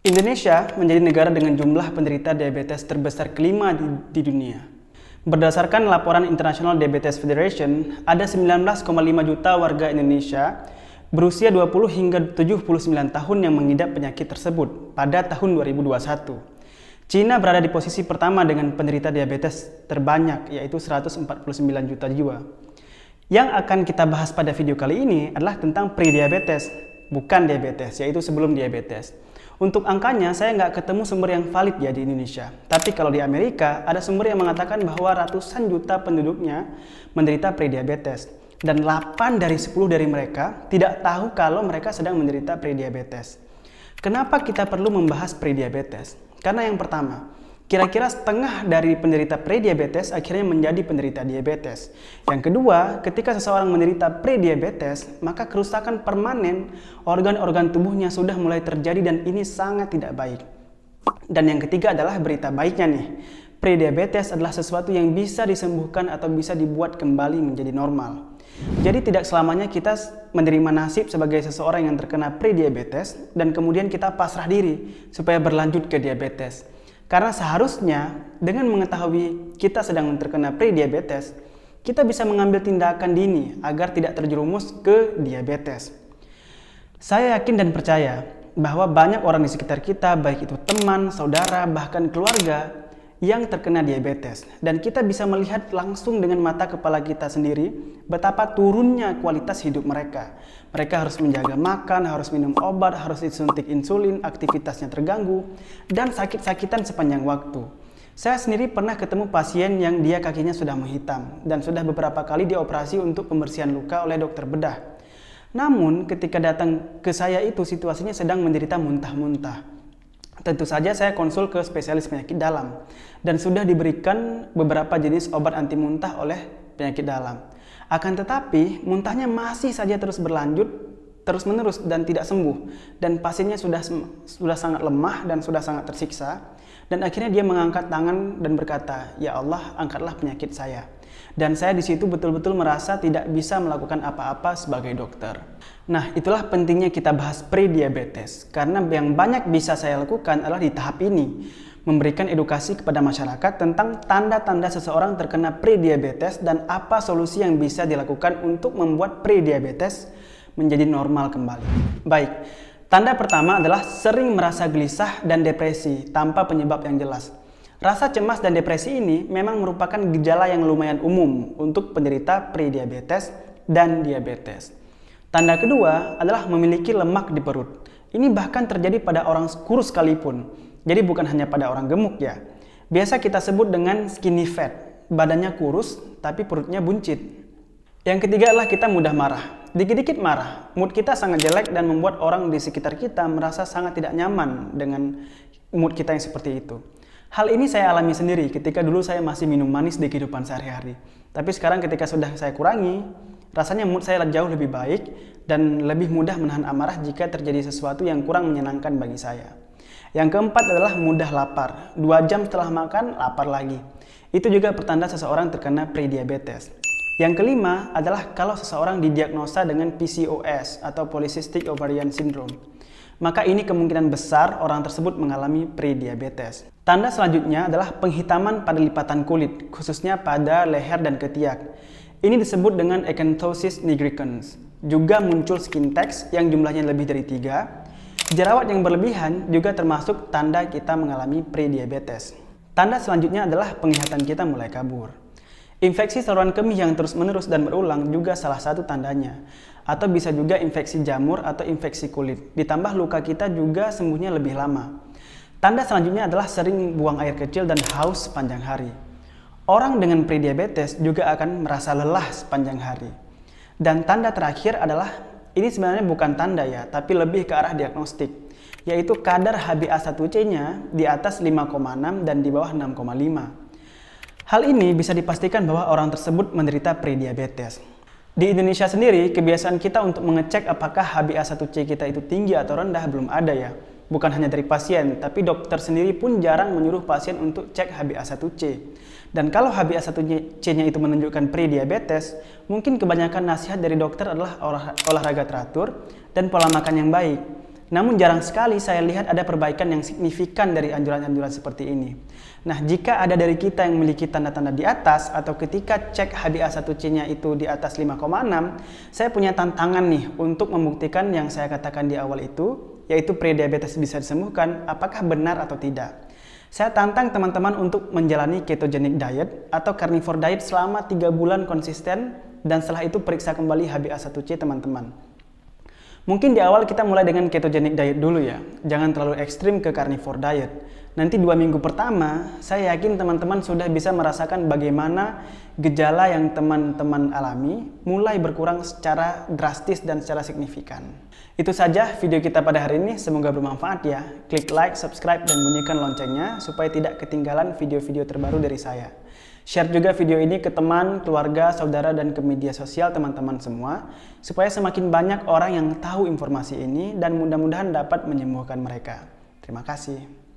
Indonesia menjadi negara dengan jumlah penderita diabetes terbesar kelima di dunia. Berdasarkan laporan International Diabetes Federation, ada 19,5 juta warga Indonesia berusia 20 hingga 79 tahun yang mengidap penyakit tersebut pada tahun 2021. Cina berada di posisi pertama dengan penderita diabetes terbanyak, yaitu 149 juta jiwa. Yang akan kita bahas pada video kali ini adalah tentang pre-diabetes, bukan diabetes, yaitu sebelum diabetes. Untuk angkanya, saya nggak ketemu sumber yang valid ya di Indonesia. Tapi kalau di Amerika, ada sumber yang mengatakan bahwa ratusan juta penduduknya menderita pre-diabetes. Dan 8 dari 10 dari mereka tidak tahu kalau mereka sedang menderita pre-diabetes. Kenapa kita perlu membahas pre-diabetes? Karena yang pertama, kira-kira setengah dari penderita pre-diabetes akhirnya menjadi penderita diabetes. Yang kedua, ketika seseorang menderita pre-diabetes, maka kerusakan permanen organ-organ tubuhnya sudah mulai terjadi dan ini sangat tidak baik. Dan yang ketiga adalah berita baiknya nih. Pre-diabetes adalah sesuatu yang bisa disembuhkan atau bisa dibuat kembali menjadi normal. Jadi tidak selamanya kita menerima nasib sebagai seseorang yang terkena pre-diabetes dan kemudian kita pasrah diri supaya berlanjut ke diabetes. Karena seharusnya dengan mengetahui kita sedang terkena pre-diabetes, kita bisa mengambil tindakan dini agar tidak terjerumus ke diabetes. Saya yakin dan percaya bahwa banyak orang di sekitar kita, baik itu teman, saudara, bahkan keluarga, yang terkena diabetes. Dan kita bisa melihat langsung dengan mata kepala kita sendiri betapa turunnya kualitas hidup mereka. Mereka harus menjaga makan, harus minum obat, harus disuntik insulin, aktivitasnya terganggu, dan sakit-sakitan sepanjang waktu. Saya sendiri pernah ketemu pasien yang dia kakinya sudah menghitam dan sudah beberapa kali dioperasi untuk pembersihan luka oleh dokter bedah. Namun ketika datang ke saya itu situasinya sedang menderita muntah-muntah. Tentu saja saya konsul ke spesialis penyakit dalam dan sudah diberikan beberapa jenis obat anti muntah oleh penyakit dalam. Akan tetapi muntahnya masih saja terus berlanjut terus-menerus dan tidak sembuh dan pasiennya sudah sangat lemah dan sudah sangat tersiksa dan akhirnya dia mengangkat tangan dan berkata, "Ya Allah, angkatlah penyakit saya." Dan saya di situ betul-betul merasa tidak bisa melakukan apa-apa sebagai dokter. Nah, itulah pentingnya kita bahas pre-diabetes. Karena yang banyak bisa saya lakukan adalah di tahap ini. Memberikan edukasi kepada masyarakat tentang tanda-tanda seseorang terkena pre-diabetes dan apa solusi yang bisa dilakukan untuk membuat pre-diabetes menjadi normal kembali. Baik, tanda pertama adalah sering merasa gelisah dan depresi tanpa penyebab yang jelas. Rasa cemas dan depresi ini memang merupakan gejala yang lumayan umum untuk penderita pre-diabetes dan diabetes. Tanda kedua adalah memiliki lemak di perut. Ini bahkan terjadi pada orang kurus sekalipun. Jadi bukan hanya pada orang gemuk ya. Biasa kita sebut dengan skinny fat. Badannya kurus tapi perutnya buncit. Yang ketiga adalah kita mudah marah. Dikit-dikit marah, mood kita sangat jelek dan membuat orang di sekitar kita merasa sangat tidak nyaman dengan mood kita yang seperti itu. Hal ini saya alami sendiri ketika dulu saya masih minum manis di kehidupan sehari-hari. Tapi sekarang ketika sudah saya kurangi, rasanya mood saya jauh lebih baik dan lebih mudah menahan amarah jika terjadi sesuatu yang kurang menyenangkan bagi saya. Yang keempat adalah mudah lapar. 2 jam setelah makan, lapar lagi. Itu juga pertanda seseorang terkena pre-diabetes. Yang kelima adalah kalau seseorang didiagnosa dengan PCOS atau Polycystic Ovarian Syndrome. Maka ini kemungkinan besar orang tersebut mengalami pre-diabetes. Tanda selanjutnya adalah penghitaman pada lipatan kulit, khususnya pada leher dan ketiak. Ini disebut dengan acanthosis nigricans. Juga muncul skin tags yang jumlahnya lebih dari 3. Jerawat yang berlebihan juga termasuk tanda kita mengalami pre-diabetes. Tanda selanjutnya adalah penglihatan kita mulai kabur. Infeksi saluran kemih yang terus-menerus dan berulang juga salah satu tandanya. Atau bisa juga infeksi jamur atau infeksi kulit. Ditambah luka kita juga sembuhnya lebih lama. Tanda selanjutnya adalah sering buang air kecil dan haus sepanjang hari. Orang dengan pre-diabetes juga akan merasa lelah sepanjang hari. Dan tanda terakhir adalah, ini sebenarnya bukan tanda ya, tapi lebih ke arah diagnostik. Yaitu kadar HbA1c-nya di atas 5,6 dan di bawah 6,5. Hal ini bisa dipastikan bahwa orang tersebut menderita pre-diabetes. Di Indonesia sendiri, kebiasaan kita untuk mengecek apakah HbA1c kita itu tinggi atau rendah belum ada ya. Bukan hanya dari pasien, tapi dokter sendiri pun jarang menyuruh pasien untuk cek HbA1c. Dan kalau HbA1c-nya itu menunjukkan pre-diabetes, mungkin kebanyakan nasihat dari dokter adalah olahraga teratur dan pola makan yang baik. Namun jarang sekali saya lihat ada perbaikan yang signifikan dari anjuran-anjuran seperti ini. Nah, jika ada dari kita yang memiliki tanda-tanda di atas atau ketika cek HbA1c-nya itu di atas 5,6, saya punya tantangan nih untuk membuktikan yang saya katakan di awal itu, yaitu prediabetes bisa disembuhkan, apakah benar atau tidak. Saya tantang teman-teman untuk menjalani ketogenic diet atau carnivore diet selama 3 bulan konsisten dan setelah itu periksa kembali HbA1c teman-teman. Mungkin di awal kita mulai dengan ketogenic diet dulu ya, jangan terlalu ekstrim ke carnivore diet. Nanti 2 minggu pertama, saya yakin teman-teman sudah bisa merasakan bagaimana gejala yang teman-teman alami mulai berkurang secara drastis dan secara signifikan. Itu saja video kita pada hari ini, semoga bermanfaat ya. Klik like, subscribe, dan bunyikan loncengnya supaya tidak ketinggalan video-video terbaru dari saya. Share juga video ini ke teman, keluarga, saudara, dan ke media sosial teman-teman semua, supaya semakin banyak orang yang tahu informasi ini dan mudah-mudahan dapat menyembuhkan mereka. Terima kasih.